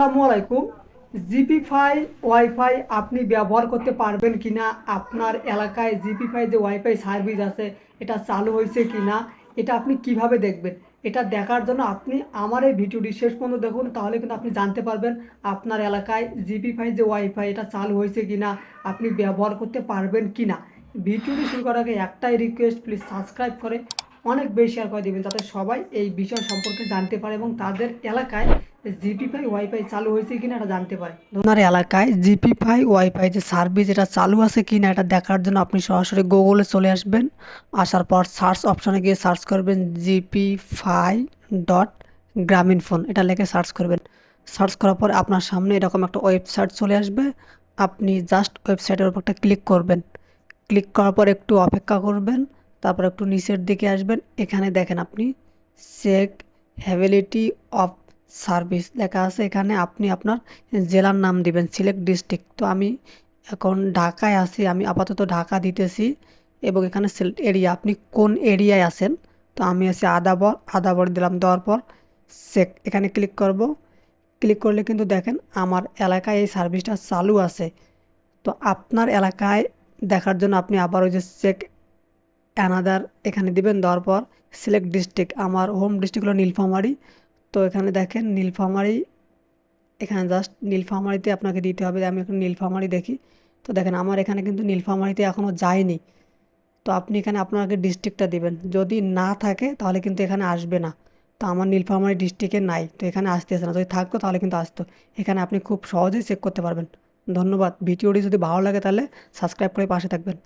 আসসালামু আলাইকুম। জিপিফাই ওয়াইফাই আপনি ব্যবহার করতে পারবেন কিনা, আপনার এলাকায় জিপিফাই যে ওয়াইফাই সার্ভিস আছে এটা চালু হয়েছে কিনা, এটা আপনি কিভাবে দেখবেন? এটা দেখার জন্য আপনি আমার এই ভিডিওটি শেষ পর্যন্ত দেখুন, তাহলে কিন্তু আপনি জানতে পারবেন আপনার এলাকায় জিপিফাই যে ওয়াইফাই এটা চালু হয়েছে কিনা, আপনি ব্যবহার করতে পারবেন কিনা। ভিডিওটি শুরু করার আগে একটাই রিকোয়েস্ট, প্লিজ সাবস্ক্রাইব করে অনেক বেশি শেয়ার করে দেবেন, যাতে সবাই এই বিষয় সম্পর্কে জানতে পারে এবং তাদের এলাকায় জিপিফাই ওয়াইফাই চালু হয়েছে কিনা এটা জানতে পারে। আপনার এলাকায় জিপিফাই ওয়াইফাই যে সার্ভিস এটা চালু আছে কিনা এটা দেখার জন্য আপনি সরাসরি গুগলে চলে আসবেন। আসার পর সার্চ অপশনে গিয়ে সার্চ করবেন জিপিফাই ডট গ্রামীণ ফোন, এটা লিখে সার্চ করবেন। সার্চ করার পর আপনার সামনে এরকম একটা ওয়েবসাইট চলে আসবে। আপনি জাস্ট ওয়েবসাইটের উপর একটা ক্লিক করবেন। ক্লিক করার পর একটু অপেক্ষা করবেন। তারপর একটু নিচের দিকে আসবেন। এখানে দেখেন আপনি চেক হ্যাবিলিটি অফ সার্ভিস লেখা আছে। এখানে আপনি আপনার জেলার নাম দিবেন, সিলেক্ট ডিস্ট্রিক্ট। তো আমি এখন ঢাকায় আছি, আমি আপাতত ঢাকা দিতেছি। এবং এখানে সিলেক্ট এরিয়া, আপনি কোন এরিয়ায় আছেন। তো আমি আছি আদাবর, আদাবর দিলাম। দেওয়ার পর চেক এখানে ক্লিক করব। ক্লিক করলে কিন্তু দেখেন আমার এলাকায় এই সার্ভিসটা চালু আছে। তো আপনার এলাকায় দেখার জন্য আপনি আবার ওই যে চেক অ্যানাদার এখানে দিবেন। দেওয়ার পর সিলেক্ট ডিস্ট্রিক্ট, আমার হোম ডিস্ট্রিক্ট হলো নীলফামারী। তো এখানে দেখেন নীলফামারী, এখানে জাস্ট নীলফামারীতে আপনাকে দিতে হবে। আমি এখন নীলফামারী দেখি। তো দেখেন আমার এখানে কিন্তু নীলফামারীতে এখনও যায়নি। তো আপনি এখানে আপনার আগে ডিস্ট্রিক্টটা দিবেন, যদি না থাকে তাহলে কিন্তু এখানে আসবে না। তো আমার নীলফামারী ডিস্ট্রিক্টে নাই, তো এখানে আসতেছে না। যদি থাকতো তাহলে কিন্তু আসতো। এখানে আপনি খুব সহজেই চেক করতে পারবেন। ধন্যবাদ। ভিডিওটি যদি ভালো লাগে তাহলে সাবস্ক্রাইব করে পাশে থাকবেন।